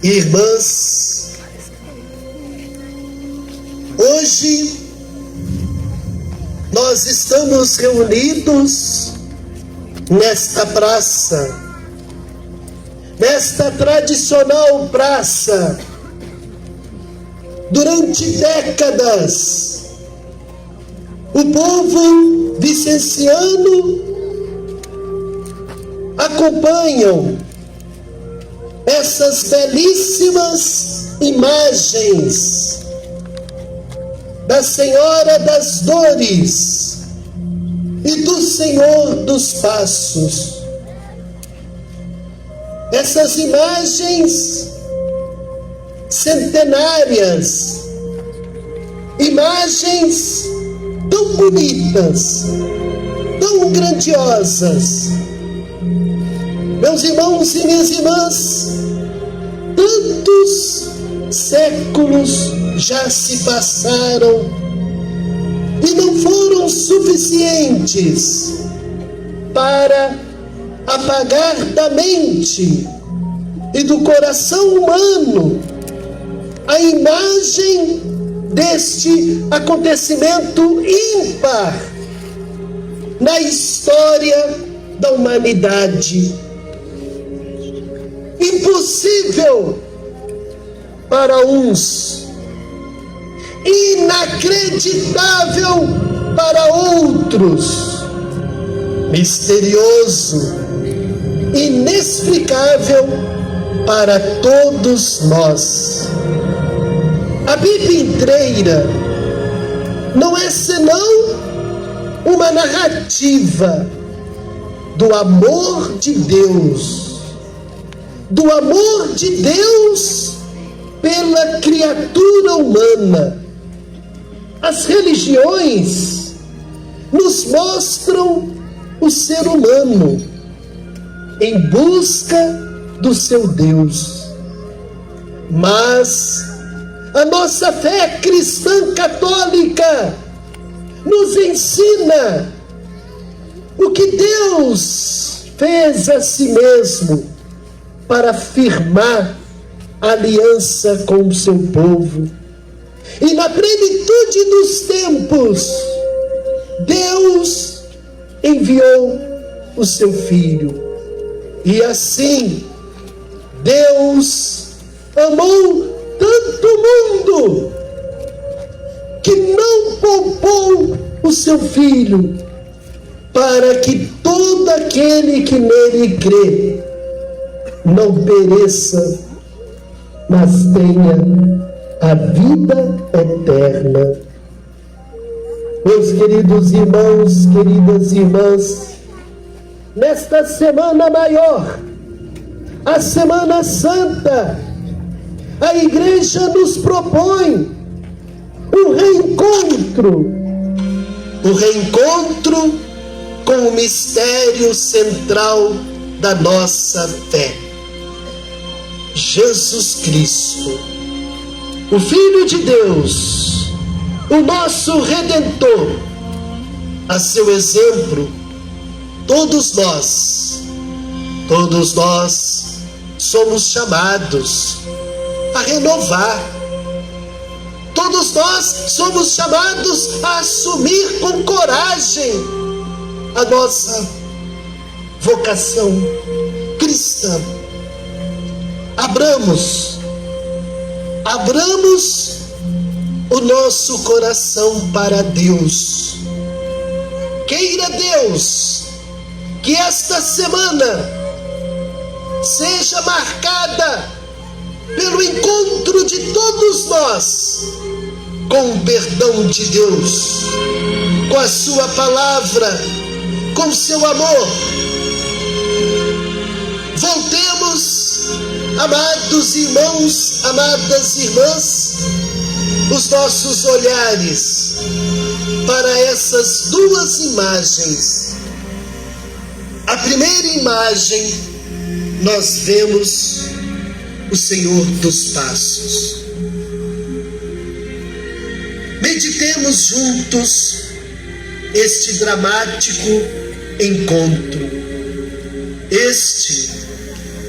Irmãs, hoje nós estamos reunidos nesta praça, nesta tradicional praça. Durante décadas, o povo vicenciano acompanham essas belíssimas imagens da Senhora das Dores e do Senhor dos Passos. Essas imagens centenárias, imagens tão bonitas, tão grandiosas. Meus irmãos e minhas irmãs, tantos séculos já se passaram e não foram suficientes para apagar da mente e do coração humano a imagem deste acontecimento ímpar na história da humanidade. Impossível para uns, inacreditável para outros, misterioso, inexplicável para todos nós. A Bíblia inteira não é senão uma narrativa do amor de Deus, do amor de Deus pela criatura humana. As religiões nos mostram o ser humano em busca do seu Deus, mas a nossa fé cristã católica nos ensina o que Deus fez a si mesmo para firmar a aliança com o seu povo. E na plenitude dos tempos, Deus enviou o seu Filho. E assim, Deus amou tanto o mundo que não poupou o seu Filho, para que todo aquele que nele crê não pereça, mas tenha a vida eterna. Meus queridos irmãos, queridas irmãs, nesta Semana Maior, a Semana Santa, a Igreja nos propõe o reencontro com o mistério central da nossa fé. Jesus Cristo, o Filho de Deus, o nosso Redentor. A seu exemplo, todos nós somos chamados a renovar. Todos nós somos chamados a assumir com coragem a nossa vocação cristã. Abramos o nosso coração para Deus. Queira Deus que esta semana seja marcada pelo encontro de todos nós com o perdão de Deus, com a sua palavra, com o seu amor. Voltemos, amados irmãos, amadas irmãs, os nossos olhares para essas duas imagens. A primeira imagem, nós vemos o Senhor dos Passos. Meditemos juntos este dramático encontro. Este,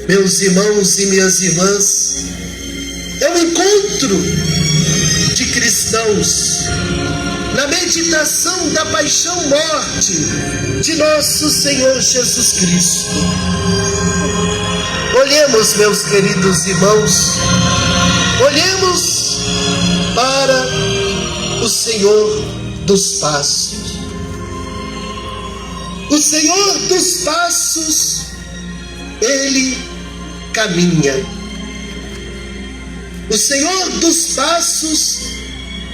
meus irmãos e minhas irmãs, É um encontro de cristãos na meditação da paixão-morte de nosso Senhor Jesus Cristo. Olhemos, meus queridos irmãos, olhemos para o Senhor dos Passos. O Senhor dos Passos, Ele caminha. O Senhor dos Passos,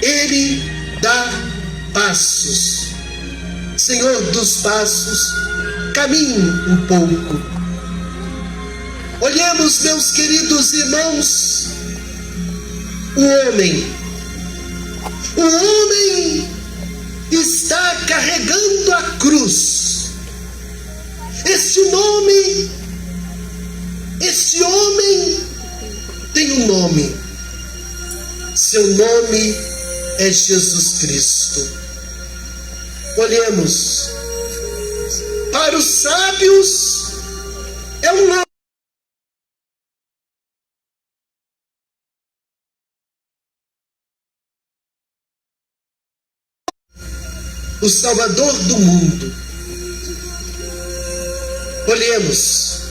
Ele dá passos. Senhor dos Passos, caminhe um pouco. Olhemos, meus queridos irmãos, o homem está carregando a cruz. Este homem tem um nome. Seu nome é Jesus Cristo. Olhemos. Para os sábios é um nome. O Salvador do mundo. Olhemos.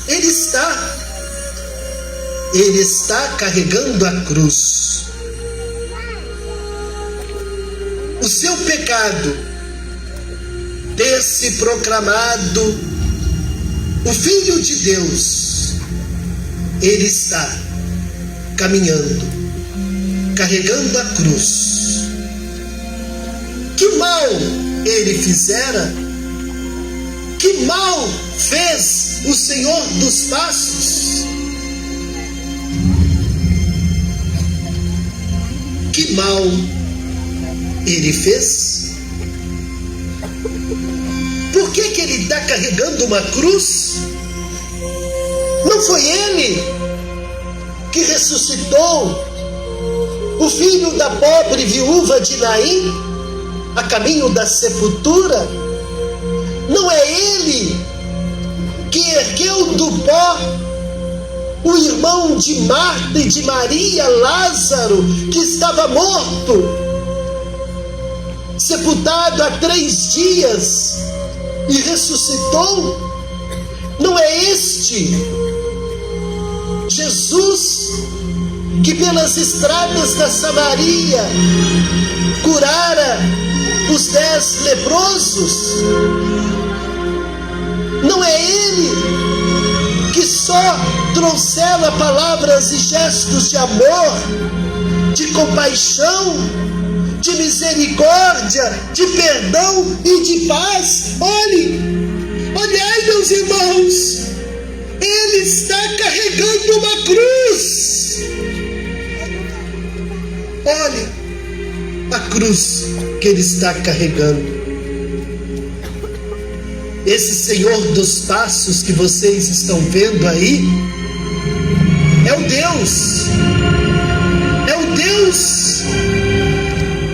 Ele está carregando a cruz. O seu pecado, ter-se proclamado o Filho de Deus, ele está caminhando, carregando a cruz. Que mal ele fizera? Que mal fez o Senhor dos Passos? Que mal ele fez? Por que ele está carregando uma cruz? Não foi ele que ressuscitou o filho da pobre viúva de Naim a caminho da sepultura? Não é ele que ergueu do pó o irmão de Marta e de Maria, Lázaro, que estava morto, sepultado há 3 dias, e ressuscitou? Não é este Jesus que pelas estradas da Samaria curara os 10 leprosos? Não é ele que só trouxera palavras e gestos de amor, de compaixão, de misericórdia, de perdão e de paz? Olhai, meus irmãos, ele está carregando uma cruz. Olhe a cruz que ele está carregando. Esse Senhor dos Passos que vocês estão vendo aí é o Deus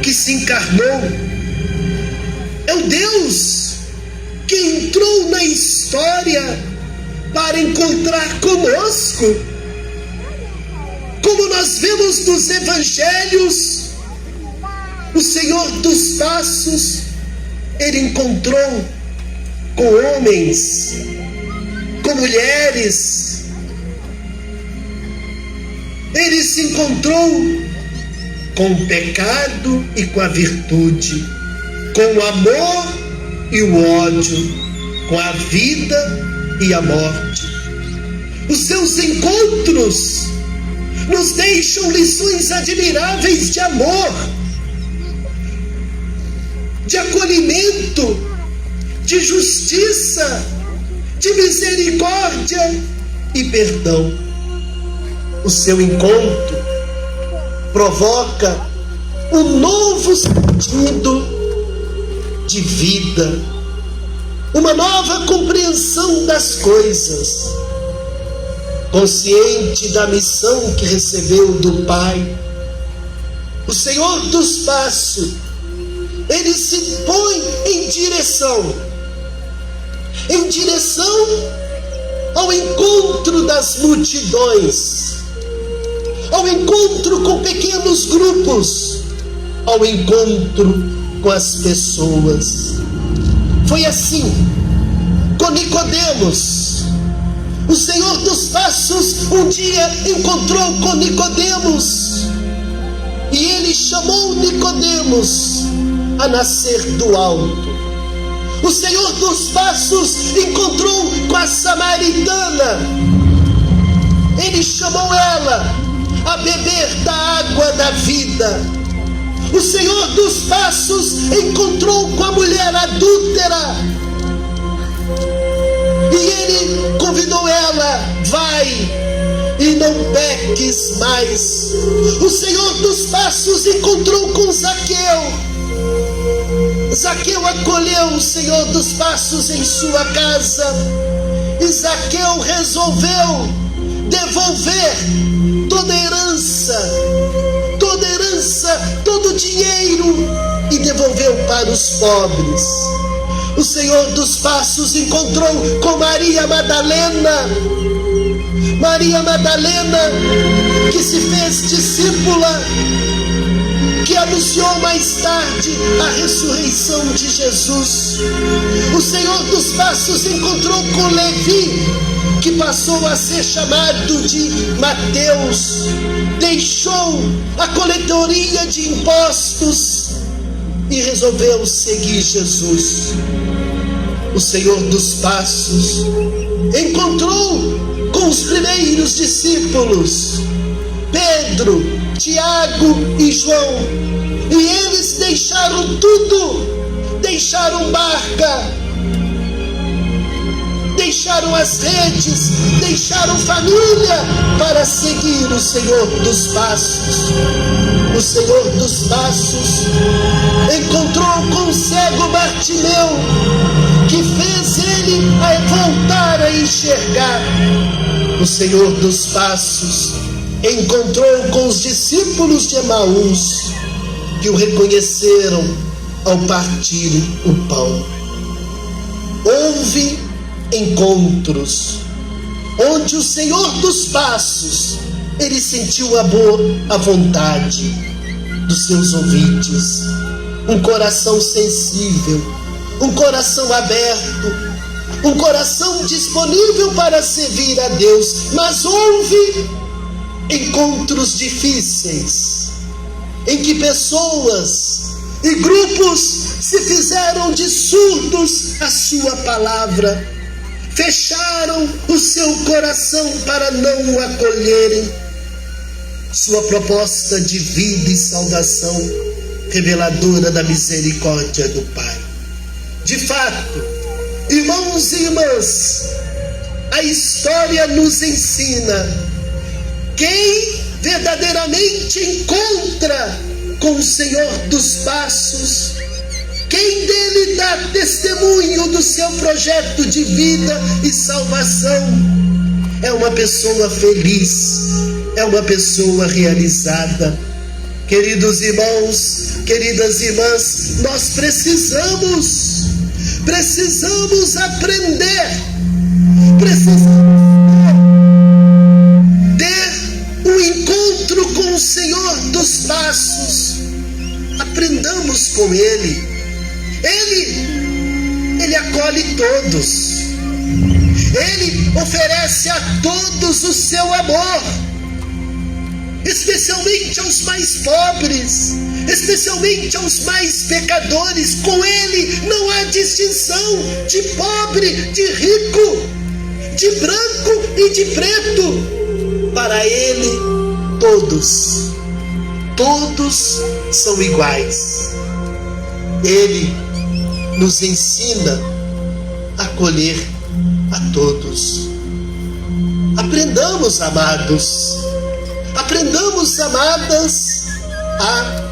que se encarnou, é o Deus que entrou na história para encontrar conosco. Como nós vemos nos evangelhos, o Senhor dos Passos, ele encontrou com homens, com mulheres, ele se encontrou com o pecado e com a virtude, com o amor e o ódio, com a vida e a morte. Os seus encontros nos deixam lições admiráveis de amor, de acolhimento, de justiça, de misericórdia e perdão. O seu encontro provoca um novo sentido de vida, uma nova compreensão das coisas. Consciente da missão que recebeu do Pai, o Senhor dos Passos, ele se põe em direção, ao encontro das multidões, ao encontro com pequenos grupos, ao encontro com as pessoas. Foi assim com Nicodemos. O Senhor dos Passos um dia encontrou com Nicodemos e ele chamou Nicodemos a nascer do alto. O Senhor dos Passos encontrou com a samaritana. Ele chamou ela a beber da água da vida. O Senhor dos Passos encontrou com a mulher adúltera e ele convidou ela: vai e não peques mais. O Senhor dos Passos encontrou com Zaqueu. Zaqueu acolheu o Senhor dos Passos em sua casa e Zaqueu resolveu devolver toda herança, todo dinheiro, e devolveu para os pobres. O Senhor dos Passos encontrou com Maria Madalena, que se fez discípula, que anunciou mais tarde a ressurreição de Jesus. O Senhor dos Passos encontrou com Levi, que passou a ser chamado de Mateus, deixou a coletoria de impostos e resolveu seguir Jesus. O Senhor dos Passos encontrou com os primeiros discípulos, Pedro, Tiago e João, e eles deixaram tudo, deixaram barca, deixaram as redes, deixaram família para seguir o Senhor dos Passos. O Senhor dos Passos encontrou com o cego Bartimeu, que fez ele voltar a enxergar. O Senhor dos Passos encontrou com os discípulos de Emaús, que o reconheceram ao partirem o pão. Houve encontros onde o Senhor dos Passos, ele sentiu amor à vontade dos seus ouvintes, um coração sensível, um coração aberto, um coração disponível para servir a Deus. Mas houve encontros difíceis, em que pessoas e grupos se fizeram de surdos à sua palavra, fecharam o seu coração para não o acolherem. Sua proposta de vida e salvação, reveladora da misericórdia do Pai. De fato, irmãos e irmãs, a história nos ensina: quem verdadeiramente encontra com o Senhor dos Passos, quem dele dá testemunho do seu projeto de vida e salvação, é uma pessoa feliz, é uma pessoa realizada. Queridos irmãos, queridas irmãs, nós precisamos aprender, ter um encontro com o Senhor dos Passos. Aprendamos com Ele. Ele acolhe todos. Ele oferece a todos o seu amor, especialmente aos mais pobres, especialmente aos mais pecadores. Com Ele não há distinção de pobre, de rico, de branco e de preto. Para Ele, todos são iguais. Ele nos ensina a acolher a todos. Aprendamos, amados, amadas, a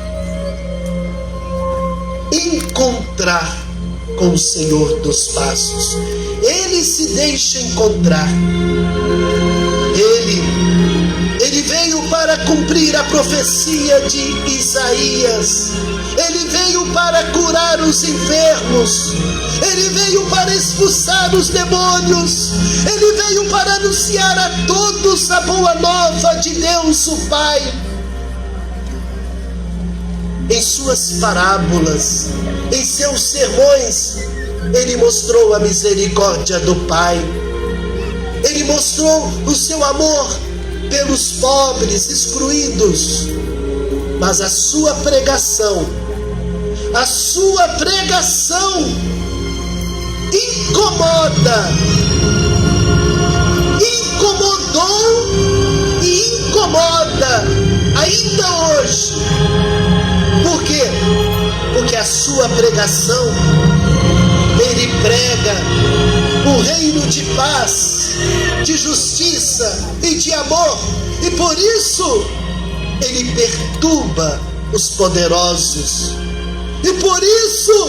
encontrar com o Senhor dos Passos. Ele se deixa encontrar. Ele veio para cumprir a profecia de Isaías. Ele veio para curar os enfermos. Ele veio para expulsar os demônios. Ele veio para anunciar a todos a boa nova de Deus o Pai. Em suas parábolas, em seus sermões, ele mostrou a misericórdia do Pai. Ele mostrou o seu amor pelos pobres, excluídos. Mas a sua pregação incomodou e incomoda ainda hoje. Por quê? Porque a sua pregação, ele prega o reino de paz, de justiça e de amor, e por isso ele perturba os poderosos. E por isso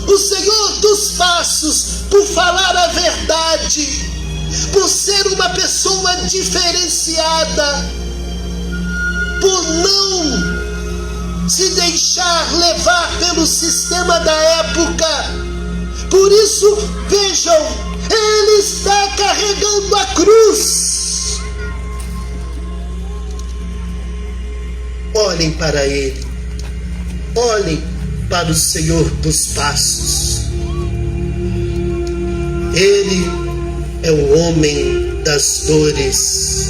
o Senhor dos Passos, por falar a verdade, por ser uma pessoa diferenciada, por não se deixar levar pelo sistema da época, por isso, vejam, ele está carregando a cruz. Olhem para ele, olhem para o Senhor dos Passos. Ele é o homem das dores.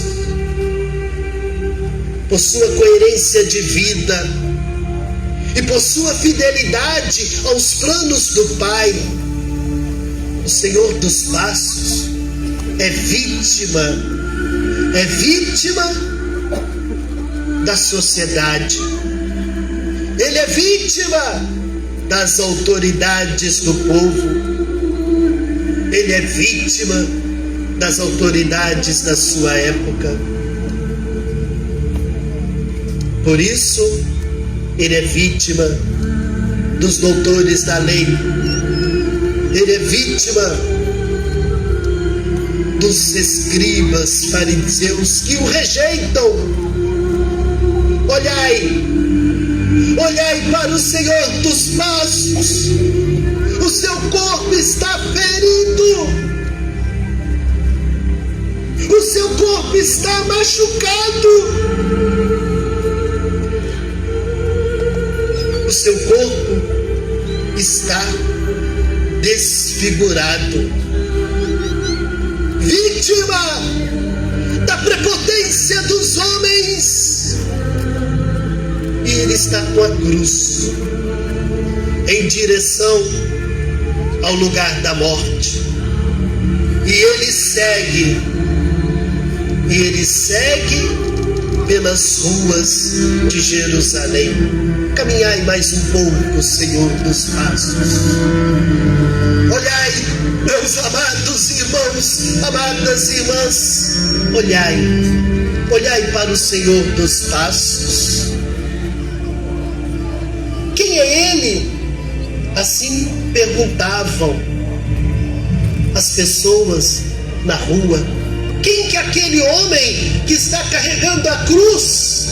Por sua coerência de vida e por sua fidelidade aos planos do Pai, o Senhor dos Passos é vítima da sociedade. Ele é vítima das autoridades do povo. Ele é vítima das autoridades da sua época. Por isso, ele é vítima dos doutores da lei. Ele é vítima dos escribas fariseus que o rejeitam. Olhai para o Senhor dos Passos. O seu corpo está ferido. O seu corpo está machucado. O seu corpo está desfigurado. Vítima da prepotência dos homens. E ele está com a cruz em direção ao lugar da morte. E ele segue pelas ruas de Jerusalém. Caminhai mais um pouco, Senhor dos Passos. Olhai, meus amados irmãos, amadas irmãs, olhai para o Senhor dos Passos. Quem é ele? Assim perguntavam as pessoas na rua. Quem que é aquele homem que está carregando a cruz?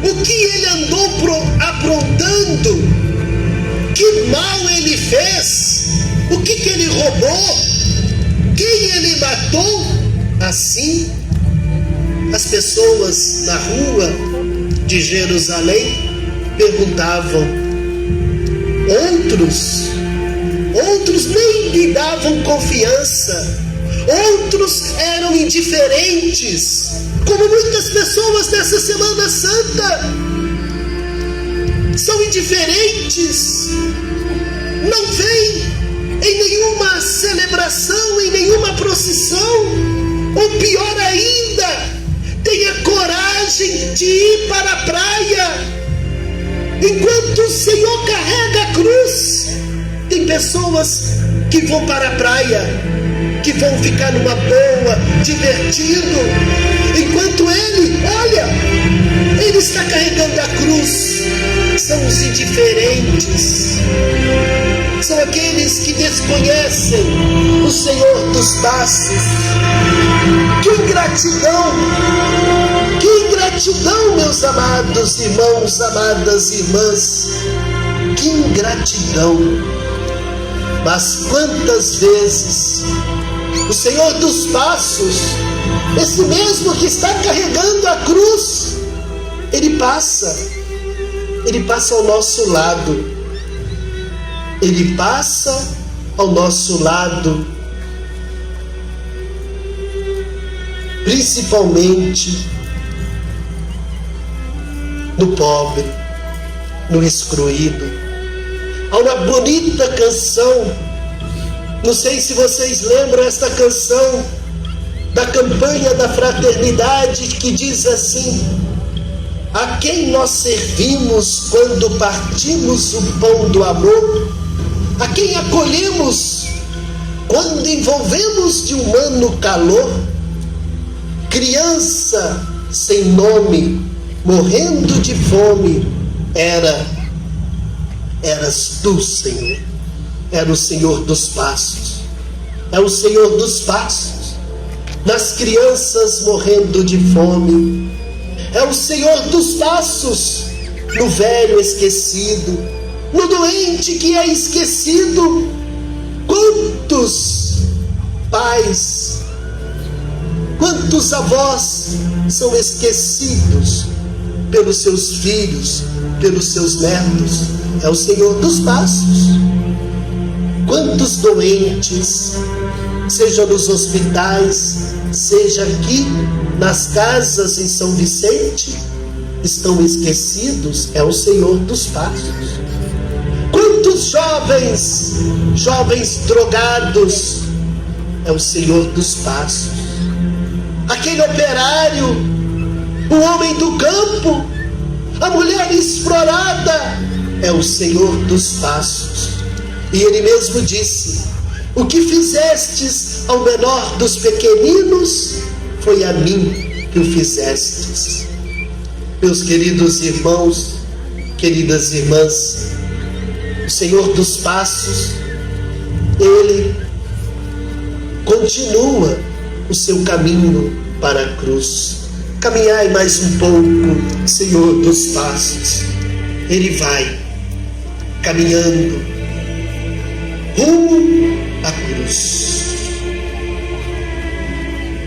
O que ele andou aprontando? Que mal ele fez? O que ele roubou? Quem ele matou? Assim, as pessoas na rua de Jerusalém perguntavam. Outros nem lhe davam confiança. Outros eram indiferentes, como muitas pessoas nessa Semana Santa são indiferentes, não vêm em nenhuma celebração, em nenhuma procissão, ou pior ainda, tem a coragem de ir para a praia, enquanto o Senhor carrega a cruz. Tem pessoas que vão para a praia, que vão ficar numa boa, divertido, enquanto ele está carregando a cruz. São os indiferentes, são aqueles que desconhecem o Senhor dos Passos. Que ingratidão Meus amados irmãos, amadas irmãs, que ingratidão! Mas quantas vezes o Senhor dos Passos, esse mesmo que está carregando a cruz, Ele passa ao nosso lado, Ele passa ao nosso lado, principalmente no pobre, no excluído. Há uma bonita canção, não sei se vocês lembram esta canção da campanha da fraternidade, que diz assim: a quem nós servimos quando partimos o pão do amor, a quem acolhemos quando envolvemos de humano calor, criança sem nome, morrendo de fome, eras tu, Senhor. Era o Senhor dos Passos, é o Senhor dos Passos, nas crianças morrendo de fome, é o Senhor dos Passos, no velho esquecido, no doente que é esquecido. Quantos pais, quantos avós são esquecidos pelos seus filhos, pelos seus netos? É o Senhor dos Passos. Quantos doentes, seja nos hospitais, seja aqui nas casas em São Vicente, estão esquecidos? É o Senhor dos Passos. Quantos jovens drogados? É o Senhor dos Passos. Aquele operário, o homem do campo, a mulher explorada, é o Senhor dos Passos. E Ele mesmo disse: o que fizestes ao menor dos pequeninos, foi a mim que o fizestes. Meus queridos irmãos, queridas irmãs, o Senhor dos Passos, Ele continua o seu caminho para a cruz. Caminhai mais um pouco, Senhor dos Passos. Ele vai caminhando rumo à cruz.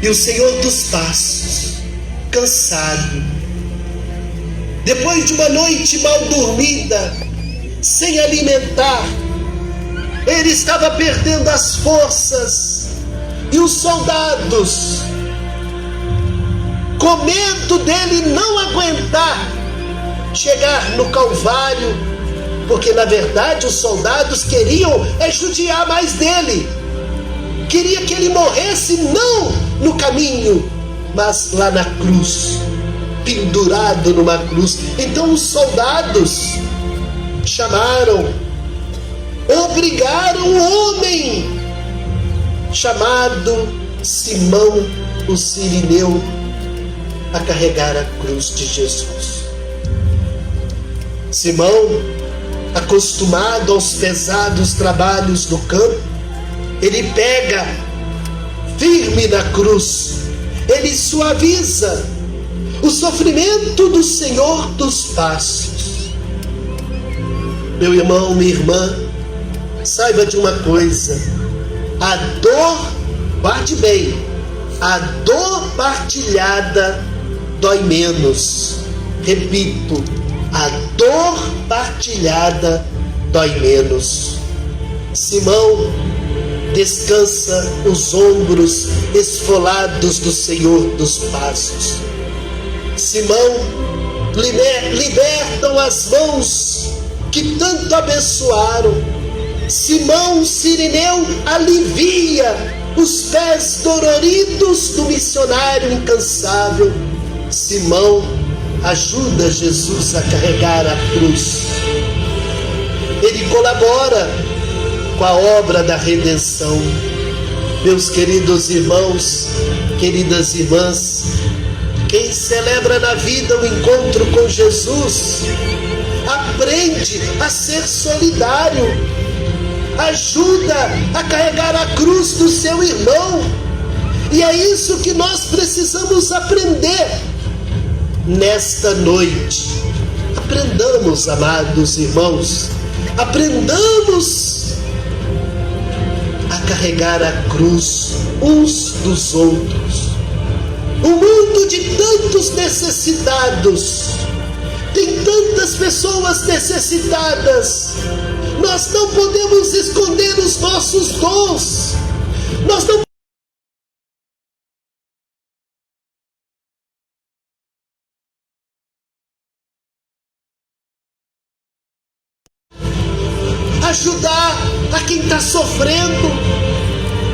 E o Senhor dos Passos, cansado, depois de uma noite mal dormida, sem alimentar, ele estava perdendo as forças, e os soldados, com medo dele não aguentar chegar no Calvário, porque na verdade os soldados queriam judiar mais dele, queria que ele morresse não no caminho, mas lá na cruz, pendurado numa cruz. Então os soldados obrigaram um homem chamado Simão o Cirineu a carregar a cruz de Jesus. Simão, acostumado aos pesados trabalhos do campo, ele pega firme na cruz, ele suaviza o sofrimento do Senhor dos Passos. Meu irmão, minha irmã, saiba de uma coisa: a dor, guarde bem, a dor partilhada dói menos. Repito, a dor partilhada dói menos. Simão descansa os ombros esfolados do Senhor dos Passos. Simão libertam as mãos que tanto abençoaram. Simão Cirineu alivia os pés doloridos do missionário incansável. Simão ajuda Jesus a carregar a cruz. Ele colabora com a obra da redenção. Meus queridos irmãos, queridas irmãs, quem celebra na vida o encontro com Jesus, aprende a ser solidário, ajuda a carregar a cruz do seu irmão. E é isso que nós precisamos aprender. nesta noite. Aprendamos, amados irmãos, aprendamos a carregar a cruz uns dos outros. Um mundo de tantos necessitados, tem tantas pessoas necessitadas. Nós não podemos esconder os nossos dons. Nós não ajudar a quem está sofrendo.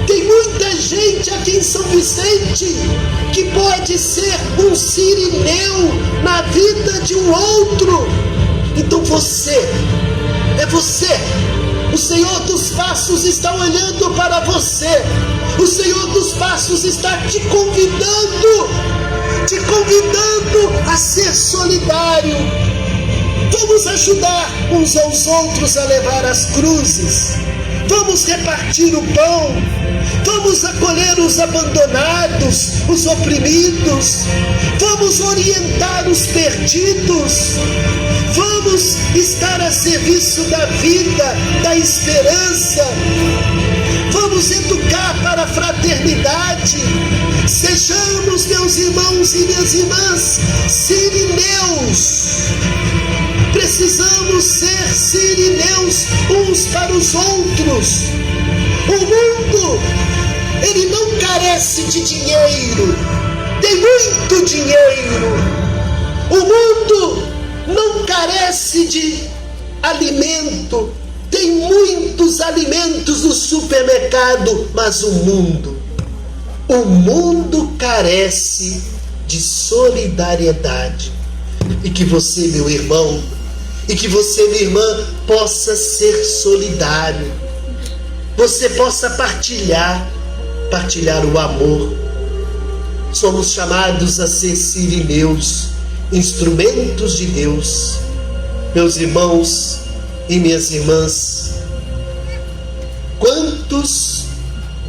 Tem muita gente aqui em São Vicente que pode ser um sirineu na vida de um outro. Então você, o Senhor dos Passos está olhando para você. O Senhor dos Passos está te convidando a ser solidário. Vamos ajudar uns aos outros a levar as cruzes. Vamos repartir o pão. Vamos acolher os abandonados, os oprimidos. Vamos orientar os perdidos. Vamos estar a serviço da vida, da esperança. Vamos educar para a fraternidade. Sejamos, meus irmãos e minhas irmãs, sirineus. Precisamos ser sirineus uns para os outros. O mundo, ele não carece de dinheiro, tem muito dinheiro. O mundo não carece de alimento, tem muitos alimentos no supermercado, mas o mundo carece de solidariedade. E que você, meu irmão, e que você, minha irmã, possa ser solidário. Você possa partilhar o amor. Somos chamados a ser sirineus, instrumentos de Deus. Meus irmãos e minhas irmãs, quantos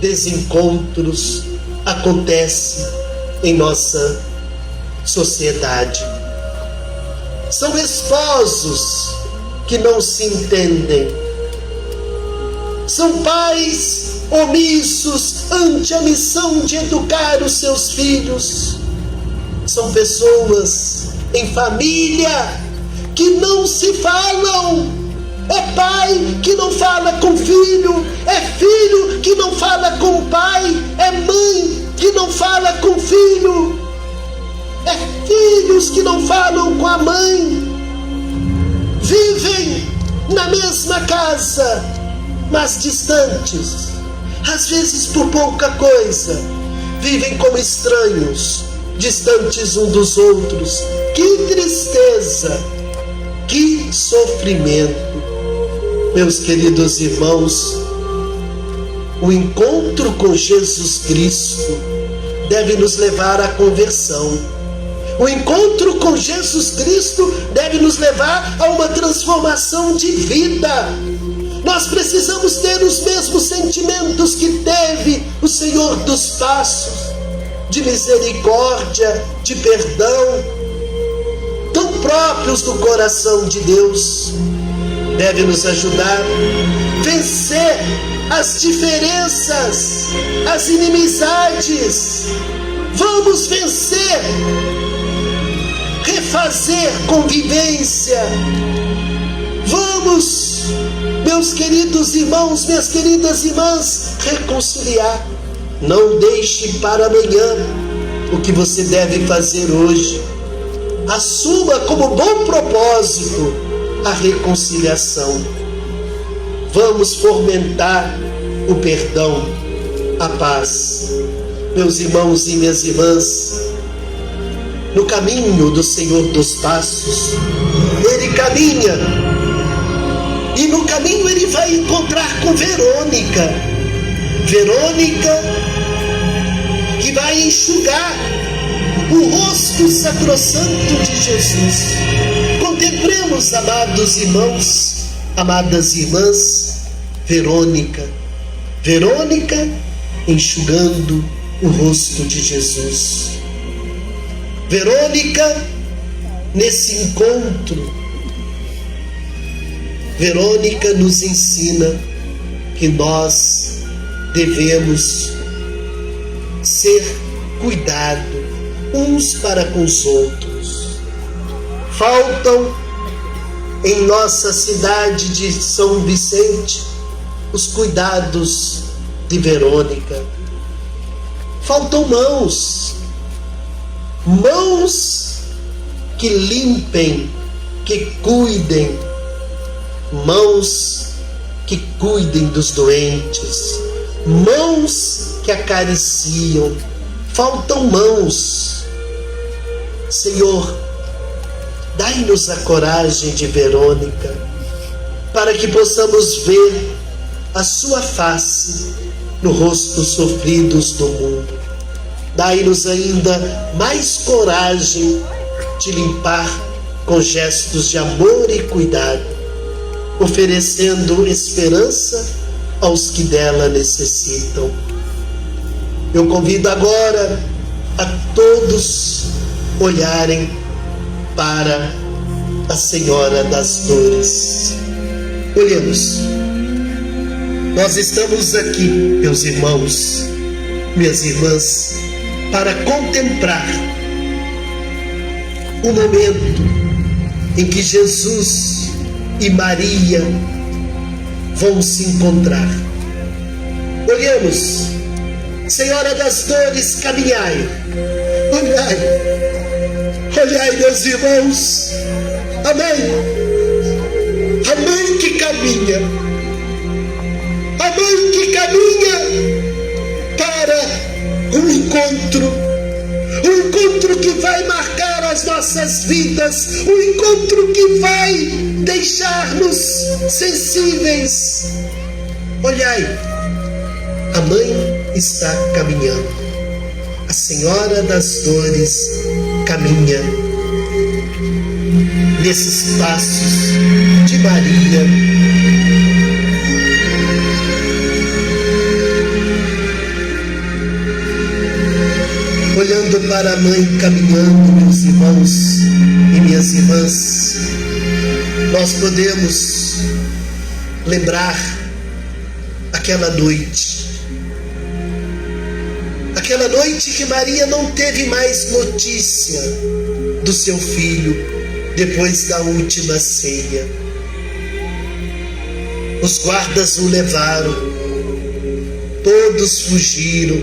desencontros acontecem em nossa sociedade. São esposos que não se entendem. São pais omissos ante a missão de educar os seus filhos. São pessoas em família que não se falam. É pai que não fala com filho, é filho que não fala com pai, é mãe que não fala com filho, é filhos que não falam com a mãe. Vivem na mesma casa, mas distantes, às vezes por pouca coisa. Vivem como estranhos, distantes um dos outros. Que tristeza, que sofrimento. Meus queridos irmãos, o encontro com Jesus Cristo deve nos levar à conversão. O encontro com Jesus Cristo deve nos levar a uma transformação de vida. Nós precisamos ter os mesmos sentimentos que teve o Senhor dos Passos, de misericórdia, de perdão, tão próprios do coração de Deus. Deve nos ajudar a vencer as diferenças, as inimizades. Vamos vencer, refazer convivência. Vamos, meus queridos irmãos, minhas queridas irmãs, reconciliar. Não deixe para amanhã o que você deve fazer hoje. Assuma como bom propósito a reconciliação. Vamos fomentar o perdão, a paz. Meus irmãos e minhas irmãs, no caminho do Senhor dos Passos, ele caminha, e no caminho ele vai encontrar com Verônica, que vai enxugar o rosto sacrossanto de Jesus. Contemplemos, amados irmãos, amadas irmãs, Verônica enxugando o rosto de Jesus. Verônica nesse encontro, Verônica nos ensina que nós devemos ser cuidado uns para com os outros. Faltam em nossa cidade de São Vicente os cuidados de Verônica. Faltam mãos que limpem, que cuidem, mãos que cuidem dos doentes, mãos que acariciam. Faltam mãos. Senhor, dai-nos a coragem de Verônica, para que possamos ver a sua face no rosto sofridos do mundo. Dai-nos ainda mais coragem de limpar com gestos de amor e cuidado, oferecendo esperança aos que dela necessitam. Eu convido agora a todos olharem para a Senhora das Dores. Olhemos. Nós estamos aqui, meus irmãos, minhas irmãs, para contemplar o momento em que Jesus e Maria vão se encontrar. Olhemos. Senhora das Dores, caminhai. Olhai, meus irmãos. A mãe que caminha. A mãe que caminha para um encontro que vai marcar as nossas vidas, um encontro que vai deixar-nos sensíveis. Olhai, a mãe está caminhando. A Senhora das Dores caminha nesses passos de Maria. Olhando para a mãe caminhando, meus irmãos e minhas irmãs, nós podemos lembrar aquela noite que Maria não teve mais notícia do seu filho depois da última ceia. Os guardas o levaram, todos fugiram.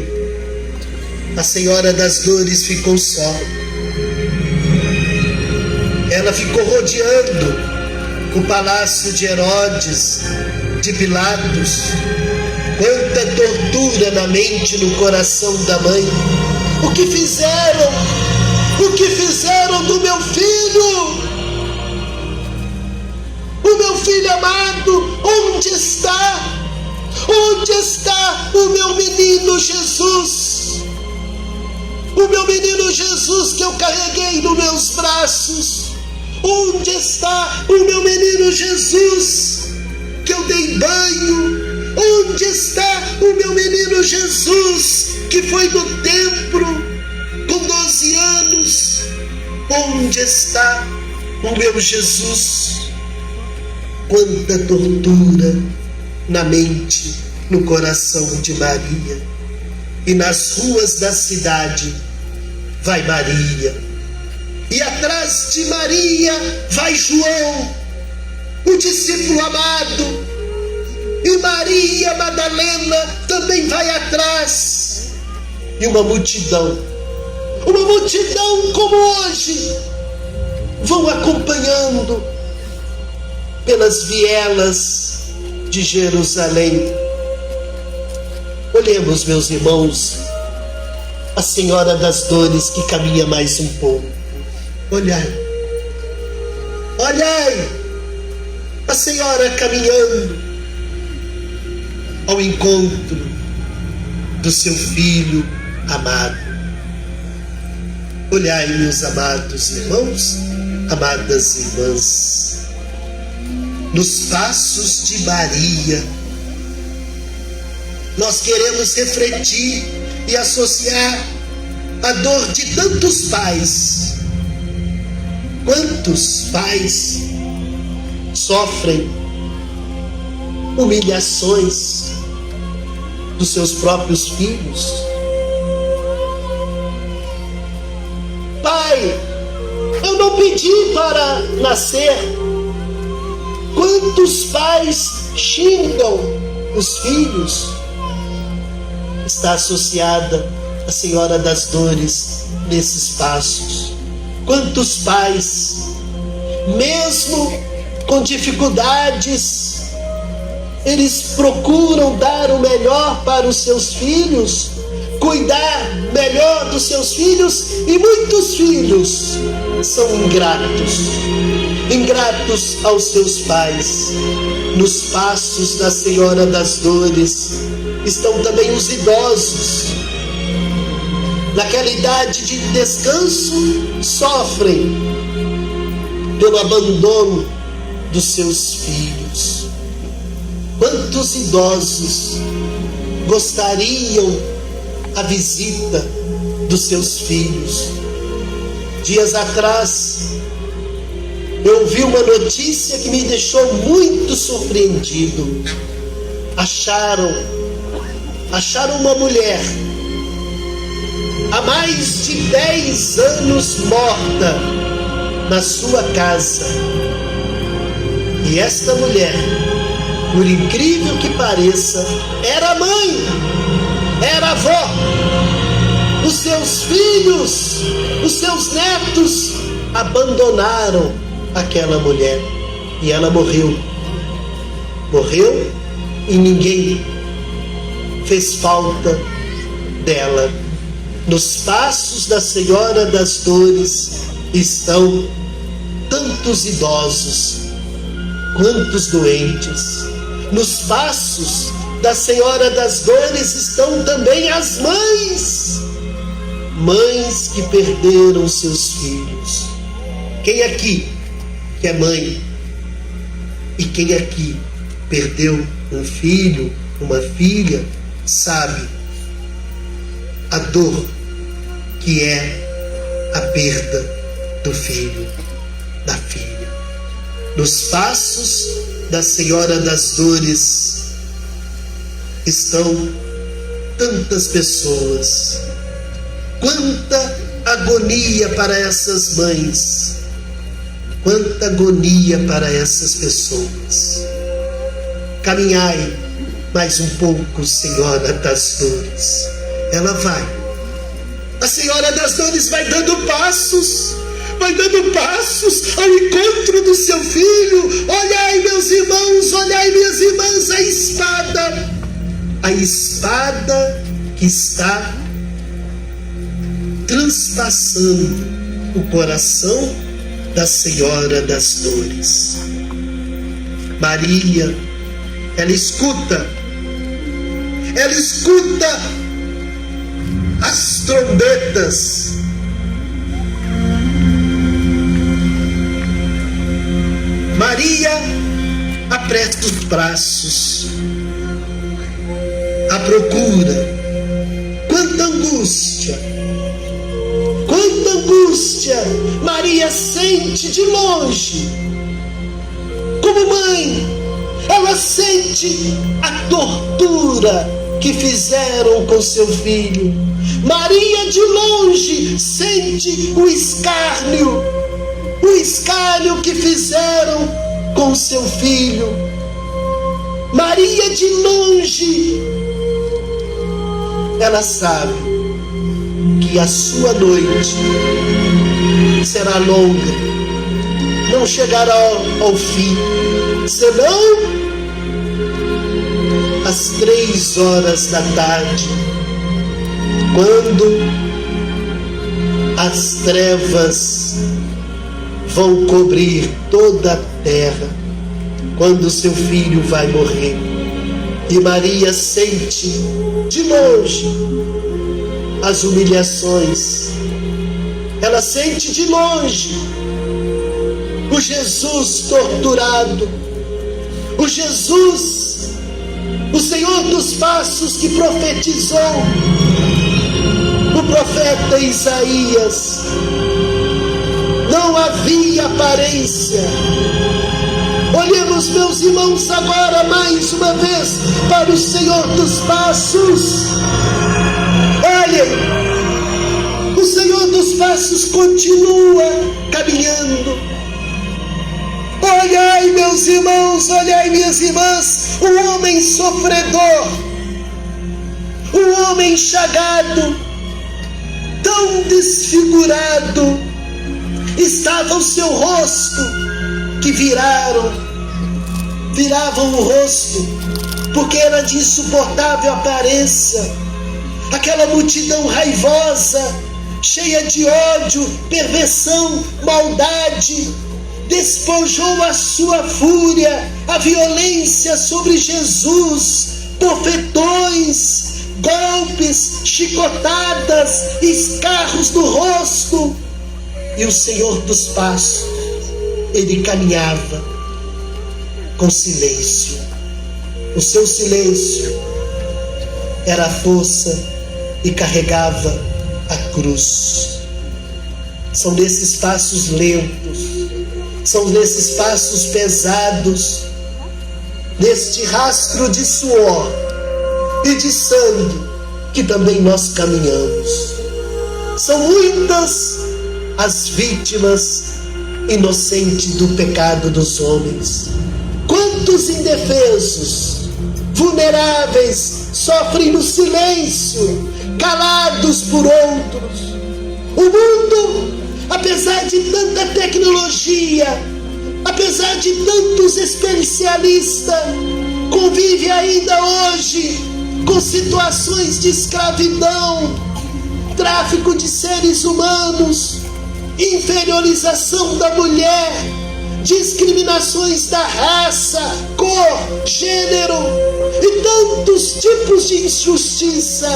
A Senhora das Dores ficou só. Ela ficou rodeando o palácio de Herodes, de Pilatos. Quanta tortura na mente e no coração da mãe. O que fizeram? O que fizeram do meu filho? O meu filho amado, onde está? Onde está o meu menino Jesus? O meu menino Jesus que eu carreguei nos meus braços. Onde está o meu menino Jesus que eu dei banho? Onde está o meu menino Jesus que foi no templo com 12 anos? Onde está o meu Jesus? Quanta tortura na mente, no coração de Maria. E nas ruas da cidade vai Maria. E atrás de Maria vai João, o discípulo amado. E Maria Madalena também vai atrás. E uma multidão como hoje, vão acompanhando pelas vielas de Jerusalém. Olhemos, meus irmãos, a Senhora das Dores que caminha mais um pouco. Olhai, a Senhora caminhando ao encontro do seu filho amado. Olhai, meus amados irmãos, amadas irmãs, nos passos de Maria. Nós queremos refletir e associar a dor de tantos pais Quantos pais sofrem humilhações dos seus próprios filhos? Pai, eu não pedi para nascer. Quantos pais xingam os filhos? Está associada a Senhora das Dores nesses passos. Quantos pais, mesmo com dificuldades, eles procuram dar o melhor para os seus filhos, cuidar melhor dos seus filhos, e muitos filhos são ingratos aos seus pais. Nos passos da Senhora das Dores estão também os idosos. Naquela idade de descanso, sofrem pelo abandono dos seus filhos. Quantos idosos gostariam a visita dos seus filhos? Dias atrás, eu ouvi uma notícia que me deixou muito surpreendido. Acharam uma mulher há mais de 10 anos morta na sua casa. E esta mulher, por incrível que pareça, era mãe, era avó. Os seus filhos, os seus netos abandonaram aquela mulher e ela morreu. Morreu e ninguém fez falta dela. Nos passos da Senhora das Dores estão tantos idosos, quantos doentes. Nos passos da Senhora das Dores estão também as mães, mães que perderam seus filhos. Quem aqui que é mãe? E quem aqui perdeu um filho, uma filha, sabe a dor que é a perda do filho, da filha. Nos passos da Senhora das Dores estão tantas pessoas. Quanta agonia para essas mães, quanta agonia para essas pessoas. Caminhai mais um pouco, Senhora das Dores. Ela vai. A Senhora das Dores vai dando passos ao encontro do seu filho. Olhai, meus irmãos, olhai, minhas irmãs, a espada que está transpassando o coração da Senhora das Dores. Maria, ela escuta as trombetas. Maria aperta os braços, a procura. Quanta angústia Maria sente de longe. Como mãe, ela sente a tortura que fizeram com seu filho. Maria de longe sente o escárnio que fizeram com seu filho. Maria de longe, ela sabe que a sua noite será longa, não chegará ao fim, senão às 3 horas da tarde, quando as trevas vão cobrir toda a terra, quando seu filho vai morrer. E Maria sente de longe as humilhações. Ela sente de longe o Jesus torturado, o Jesus, o Senhor dos passos que profetizou o profeta Isaías. Não há havia aparência. Olhemos, meus irmãos, agora mais uma vez para o Senhor dos Passos. Olhem, o Senhor dos Passos continua caminhando. Olhai, meus irmãos, olhai, minhas irmãs, um homem sofredor, um homem chagado, tão desfigurado, estava o seu rosto, que viravam o rosto, porque era de insuportável aparência. Aquela multidão raivosa, cheia de ódio, perversão, maldade, despojou a sua fúria, a violência sobre Jesus, bofetões, golpes, chicotadas, escarros no rosto. E o Senhor dos Passos, ele caminhava com silêncio. O seu silêncio era a força e carregava a cruz. São nesses passos lentos, são nesses passos pesados, neste rastro de suor e de sangue que também nós caminhamos. São muitas as vítimas inocentes do pecado dos homens. Quantos indefesos, vulneráveis, sofrem no silêncio, calados por outros. O mundo, apesar de tanta tecnologia, apesar de tantos especialistas, convive ainda hoje com situações de escravidão, tráfico de seres humanos, inferiorização da mulher, discriminações da raça, cor, gênero e tantos tipos de injustiça.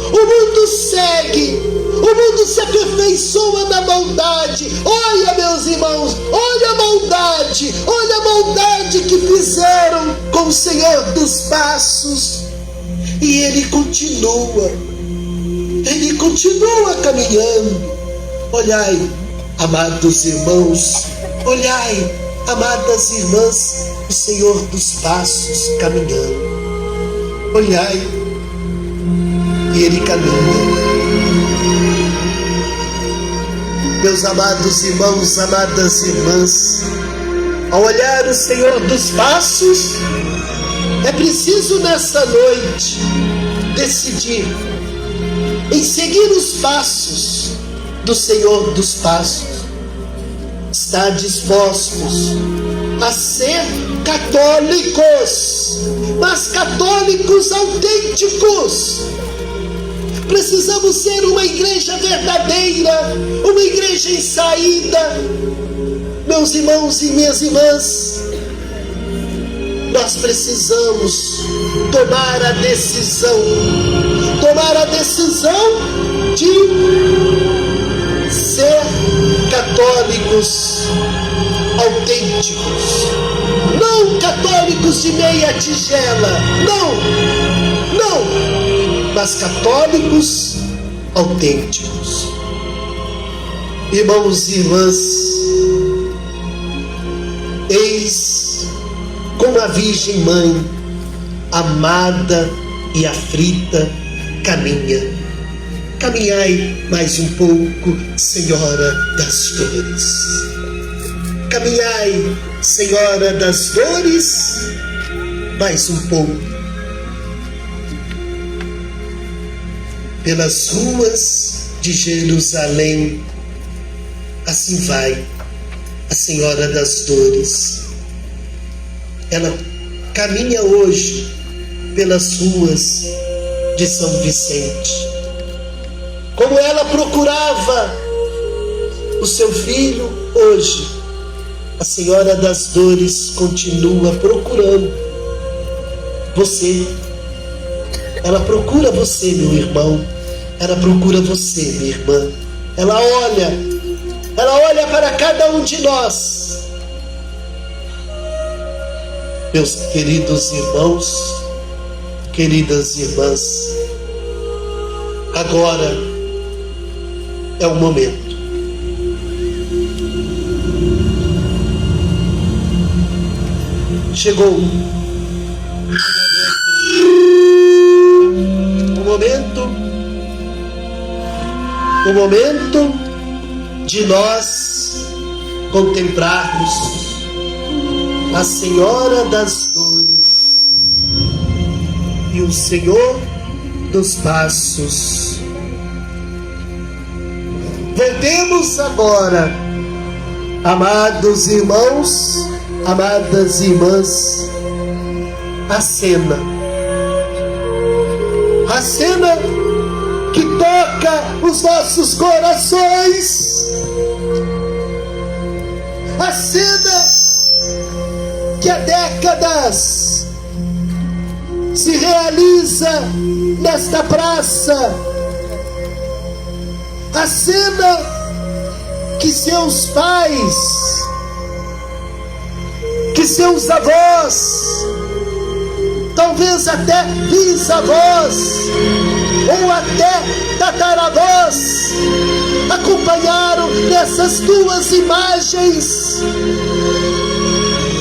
O mundo segue, o mundo se aperfeiçoa na maldade. Olha, meus irmãos, olha a maldade que fizeram com o Senhor dos Passos. E ele continua caminhando. Olhai, amados irmãos, olhai, amadas irmãs, o Senhor dos Passos caminhando. Olhai, e ele caminha. Meus amados irmãos, amadas irmãs, ao olhar o Senhor dos Passos, é preciso nesta noite decidir em seguir os passos do Senhor dos Passos. Estar dispostos a ser católicos, mas católicos autênticos. Precisamos ser uma igreja verdadeira, uma igreja em saída. Meus irmãos e minhas irmãs, nós precisamos tomar a decisão de ser católicos autênticos, não católicos de meia tigela, não, mas católicos autênticos. Irmãos e irmãs, eis como a Virgem Mãe, amada e aflita, caminha. Caminhai mais um pouco, Senhora das Dores. Caminhai, Senhora das Dores, mais um pouco. Pelas ruas de Jerusalém, assim vai a Senhora das Dores. Ela caminha hoje pelas ruas de São Vicente. Como ela procurava o seu filho, hoje a Senhora das Dores continua procurando você. Ela procura você, meu irmão. Ela procura você, minha irmã. Ela olha para cada um de nós. Meus queridos irmãos, queridas irmãs, agora é o momento. chegou o momento de nós contemplarmos a Senhora das Dores e o Senhor dos Passos. Voltemos agora, amados irmãos, amadas irmãs, a cena que toca os nossos corações, a cena que há décadas se realiza nesta praça, a cena que seus pais, que seus avós, talvez até bisavós ou até tataravós acompanharam nessas duas imagens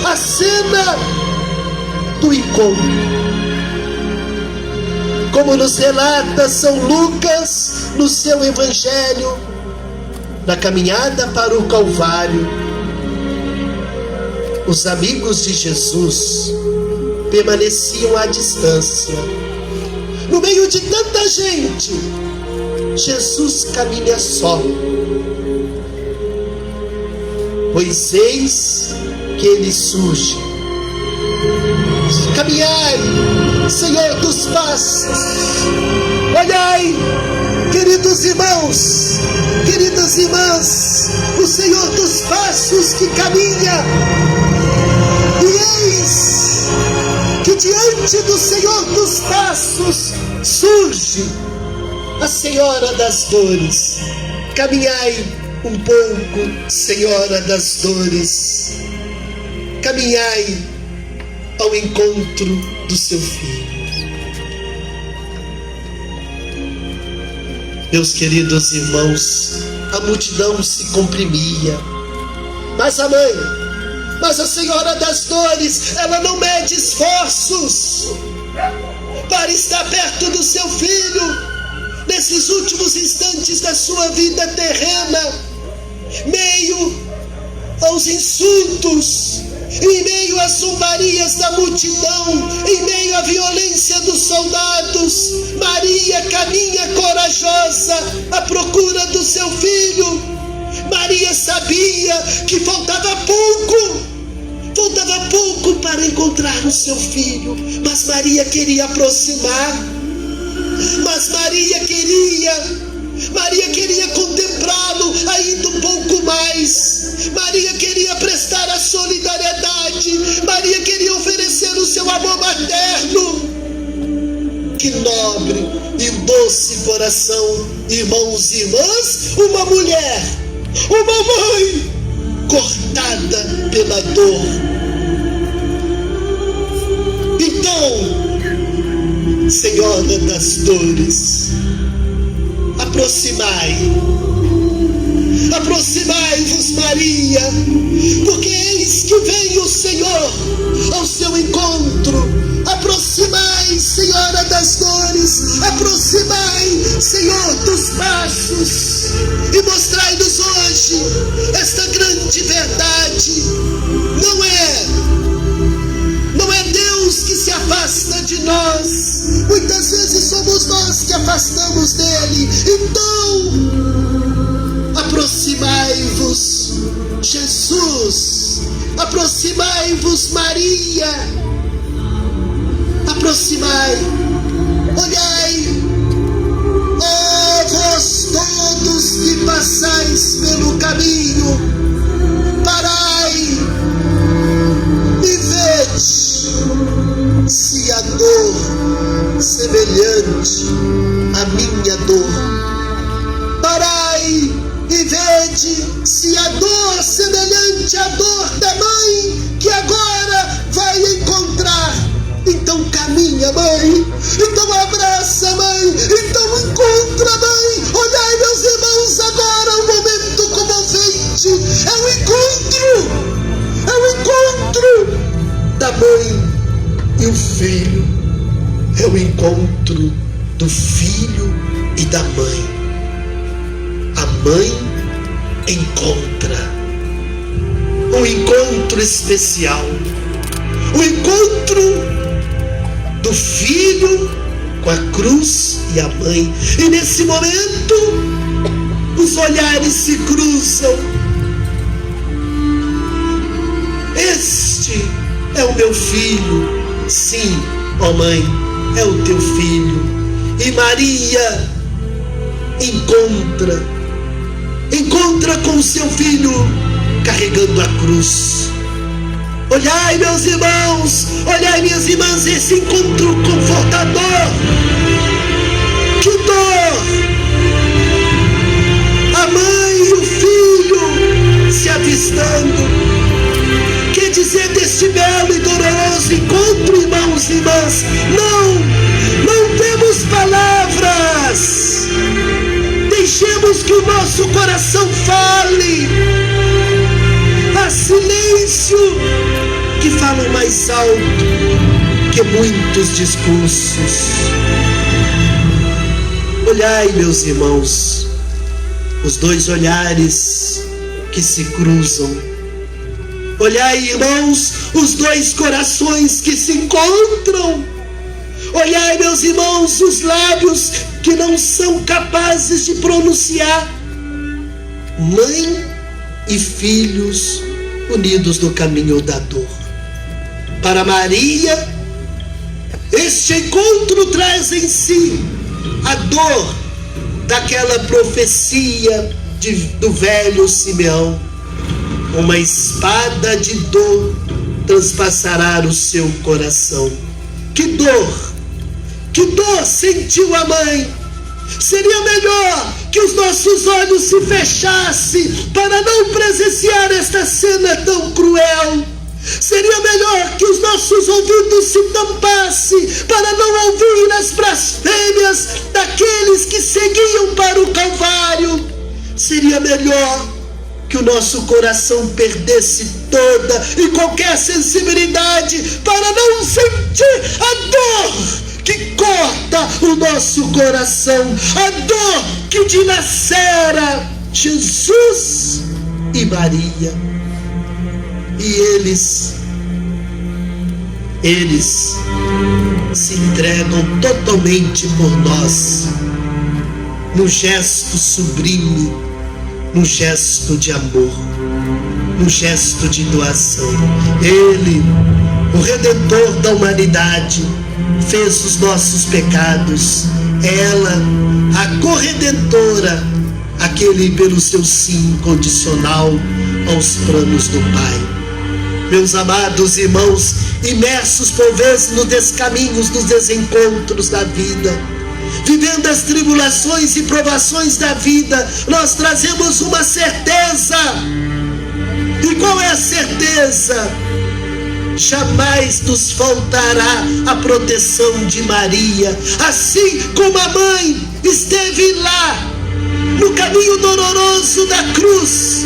a cena do encontro. Como nos relata São Lucas no seu Evangelho, na caminhada para o Calvário, os amigos de Jesus permaneciam à distância. No meio de tanta gente, Jesus caminha só. Pois eis que ele surge. Caminhai, Senhor dos Passos. Olhai, queridos irmãos, queridas irmãs, o Senhor dos Passos que caminha. E eis que diante do Senhor dos Passos surge a Senhora das Dores. Caminhai um pouco, Senhora das Dores. Caminhai ao encontro do seu filho. Meus queridos irmãos, a multidão se comprimia, mas a mãe, mas a Senhora das Dores, ela não mede esforços para estar perto do seu filho nesses últimos instantes da sua vida terrena, meio aos insultos, em meio às zombarias da multidão, em meio à violência dos soldados. Maria caminha corajosa à procura do seu filho. Maria sabia que faltava pouco para encontrar o seu filho, mas Maria queria aproximar, mas Maria queria contemplá-lo ainda um pouco mais. Maria queria prestar a solidariedade, Maria queria oferecer o seu amor materno. Que nobre e doce coração, irmãos e irmãs, uma mulher, uma mãe cortada pela dor. Então, Senhora das Dores, aproximai-vos, Maria, porque eis que vem o Senhor ao seu encontro. Aproximai, Senhora das Dores, aproximai, Senhor dos Passos, e mostrai-nos hoje esta grande verdade. Não é Deus que se afasta de nós, muitas vezes somos nós que afastamos dele. Então, aproximai-vos, Jesus, aproximai-vos, Maria, aproximai, olhai, ó vós todos que passais pelo caminho, parai e vede se a dor semelhante à minha dor. Parai e vede se a dor semelhante à dor da mãe que agora vai encontrar. Então caminha, mãe, então abraça, mãe, então encontra, mãe. Olhai, meus irmãos, agora um momento comovente. É o encontro da da mãe e o filho, é o encontro do filho e da mãe. A mãe encontra um encontro especial, o encontro do filho com a cruz e a mãe. E nesse momento os olhares se cruzam. Este é o meu filho. Sim, ó mãe, é o teu filho. E Maria encontra com o seu filho carregando a cruz. Olhai, meus irmãos, olhai, minhas irmãs, esse encontro confortador. Que dor! A mãe e o filho se avistando. Que dizer deste belo e doloroso encontro, irmãos e irmãs? Não temos palavras. Deixemos que o nosso coração fale. Há silêncio que fala mais alto que muitos discursos. Olhai, meus irmãos, os dois olhares que se cruzam. Olhai, irmãos, os dois corações que se encontram. Olhai, meus irmãos, os lábios que não são capazes de pronunciar. Mãe e filhos unidos no caminho da dor. Para Maria, este encontro traz em si a dor daquela profecia do velho Simeão. Uma espada de dor transpassará o seu coração. Que dor sentiu a mãe. Seria melhor que os nossos olhos se fechassem para não presenciar esta cena tão cruel. Seria melhor que os nossos ouvidos se tampassem para não ouvir as blasfêmias daqueles que seguiam para o Calvário. Seria melhor que o nosso coração perdesse toda e qualquer sensibilidade para não sentir a dor que corta o nosso coração, a dor que dilacera Jesus e Maria. E eles se entregam totalmente por nós, no gesto sublime, no gesto de amor, no gesto de doação. Ele, o Redentor da humanidade, fez os nossos pecados. Ela, a corredentora, aquele pelo seu sim incondicional aos planos do Pai. Meus amados irmãos, imersos por vezes nos descaminhos, nos desencontros da vida, vivendo as tribulações e provações da vida, nós trazemos uma certeza. E qual é a certeza? Jamais nos faltará a proteção de Maria. Assim como a mãe esteve lá, no caminho doloroso da cruz,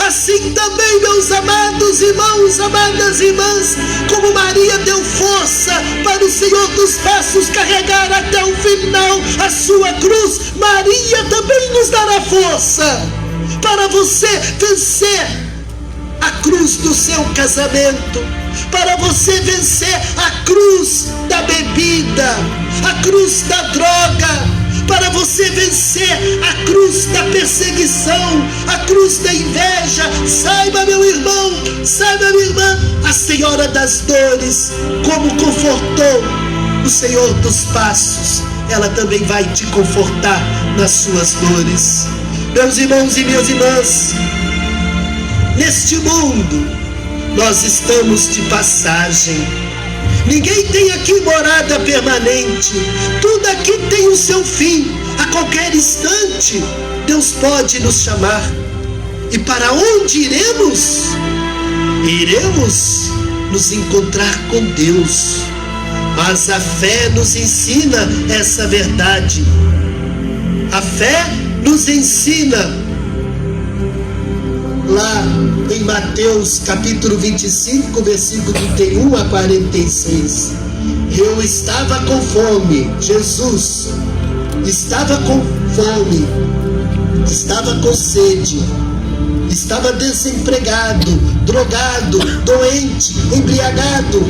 assim também, meus amados irmãos, amadas irmãs, como Maria deu força para o Senhor dos Passos carregar até o final a sua cruz, Maria também nos dará força para você vencer a cruz do seu casamento, para você vencer a cruz da bebida, a cruz da droga, para você vencer a cruz da perseguição, a cruz da inveja. Saiba, meu irmão, saiba, minha irmã, a Senhora das Dores, como confortou o Senhor dos Passos, ela também vai te confortar nas suas dores. Meus irmãos e minhas irmãs, neste mundo nós estamos de passagem. Ninguém tem aqui morada permanente. Tudo aqui tem o seu fim. A qualquer instante Deus pode nos chamar. E para onde iremos? Iremos nos encontrar com Deus. Mas a fé nos ensina essa verdade. A fé nos ensina lá em Mateus capítulo 25, versículo 31 a 46. Eu estava com fome, Jesus estava com fome, estava com sede, estava desempregado, drogado, doente, embriagado,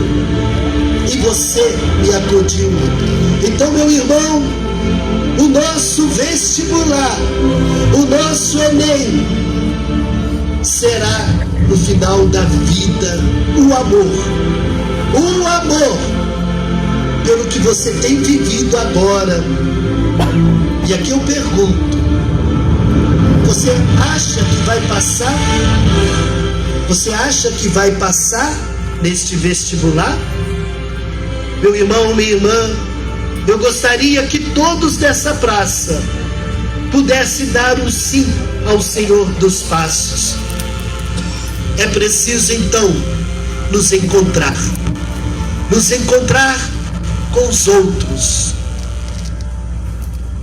e você me acudiu. Então, meu irmão, o nosso vestibular, o nosso Enem, será no final da vida o amor pelo que você tem vivido agora. E aqui eu pergunto: você acha que vai passar? Você acha que vai passar neste vestibular? Meu irmão, minha irmã, eu gostaria que todos dessa praça pudessem dar um sim ao Senhor dos Passos. É preciso então nos encontrar com os outros.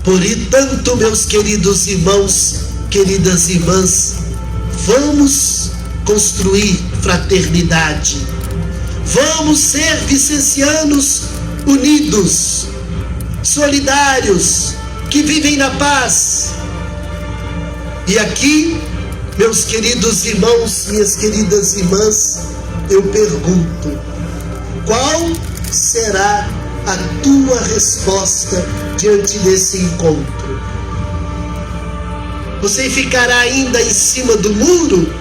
Portanto, meus queridos irmãos, queridas irmãs, vamos construir fraternidade. Vamos ser vicencianos unidos, solidários, que vivem na paz. E aqui, meus queridos irmãos, minhas queridas irmãs, eu pergunto: qual será a tua resposta diante desse encontro? Você ficará ainda em cima do muro?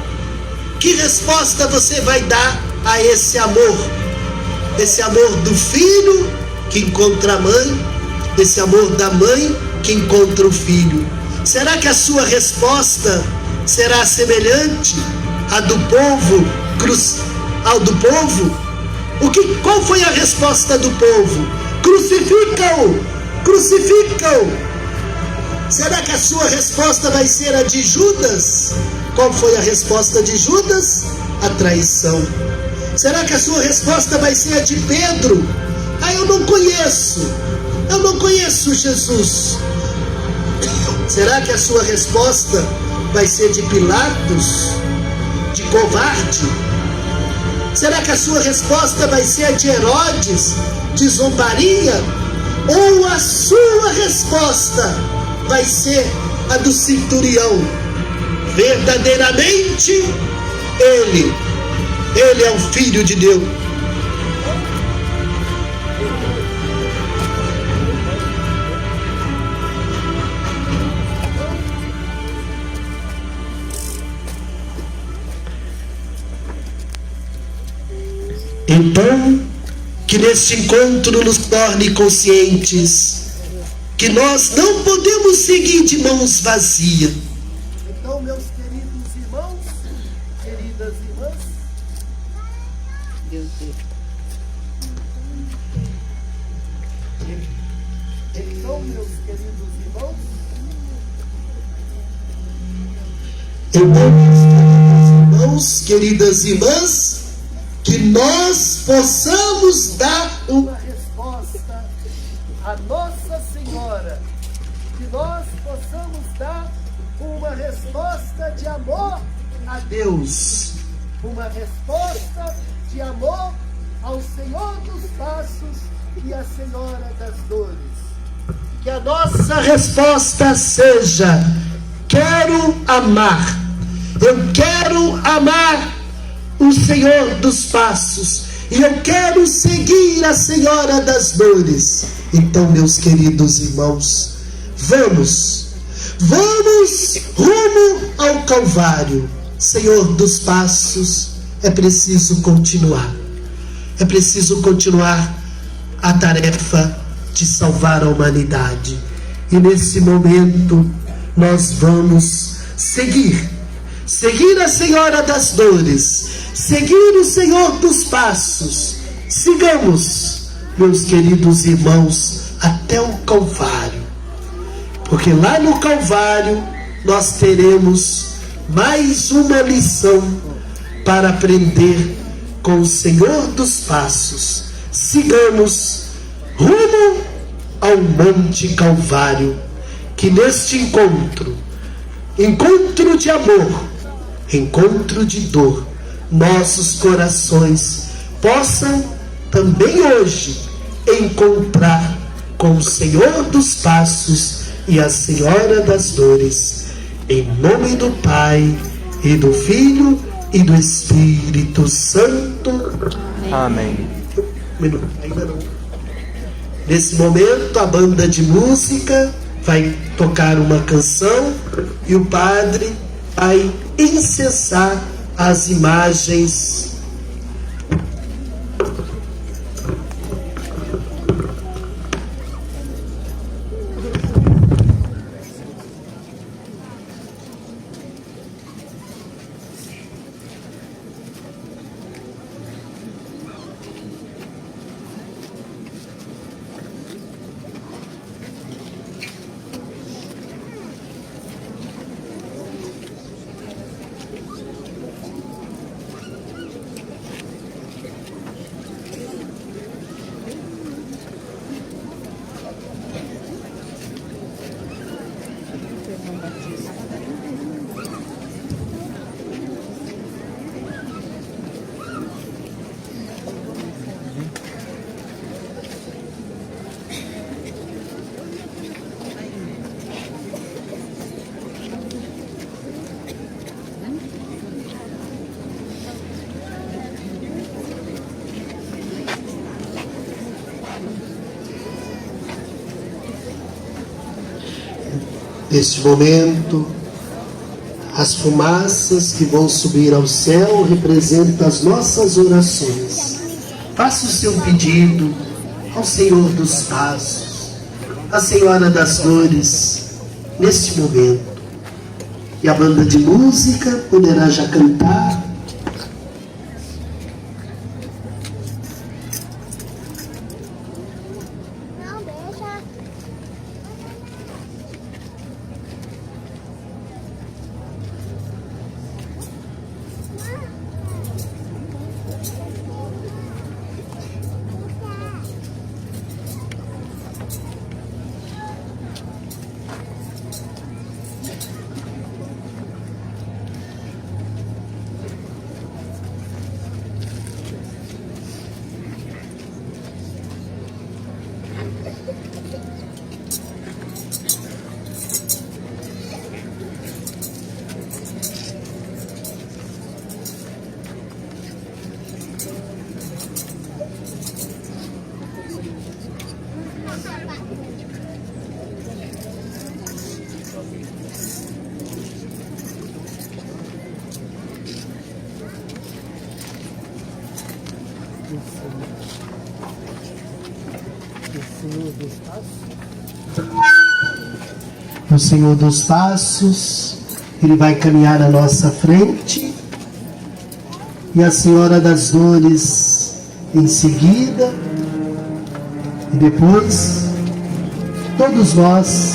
Que resposta você vai dar a esse amor? Esse amor do filho que encontra a mãe, esse amor da mãe que encontra o filho. Será que a sua resposta será semelhante à do povo? Qual foi a resposta do povo? Crucificam! Crucificam! Será que a sua resposta vai ser a de Judas? Qual foi a resposta de Judas? A traição. Será que a sua resposta vai ser a de Pedro? Eu não conheço Jesus. Será que a sua resposta vai ser de Pilatos? De covarde? Será que a sua resposta vai ser a de Herodes? De zombaria? Ou a sua resposta vai ser a do centurião? Verdadeiramente, ele é o Filho de Deus. Então, que neste encontro nos torne conscientes que nós não podemos seguir de mãos vazias. Então, meus queridos irmãos, queridas irmãs, então, meus queridos irmãos, queridas irmãs, que nós possamos dar uma resposta à Nossa Senhora, que nós possamos dar uma resposta de amor a Deus, uma resposta de amor ao Senhor dos Passos e à Senhora das Dores. Que a nossa resposta seja: quero amar, eu quero amar o Senhor dos Passos, e eu quero seguir a Senhora das Dores. Então, meus queridos irmãos, vamos rumo ao Calvário. Senhor dos Passos, é preciso continuar a tarefa de salvar a humanidade. E nesse momento nós vamos seguir a Senhora das Dores, seguir o Senhor dos Passos. Sigamos, meus queridos irmãos, até o Calvário, porque lá no Calvário nós teremos mais uma lição para aprender com o Senhor dos Passos. Sigamos rumo ao Monte Calvário, que neste encontro de amor, encontro de dor, nossos corações possam também hoje encontrar com o Senhor dos Passos e a Senhora das Dores. Em nome do Pai, e do Filho, e do Espírito Santo. Amém. Ainda não. Nesse momento, a banda de música vai tocar uma canção e o padre vai incensar as imagens. Neste momento, as fumaças que vão subir ao céu representam as nossas orações. Faça o seu pedido ao Senhor dos Passos, à Senhora das Dores, neste momento. E a banda de música poderá já cantar. O Senhor dos Passos, Ele vai caminhar à nossa frente, e a Senhora das Dores em seguida, e depois todos nós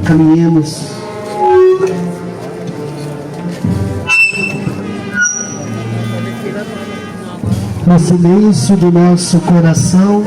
caminhemos no silêncio do nosso coração,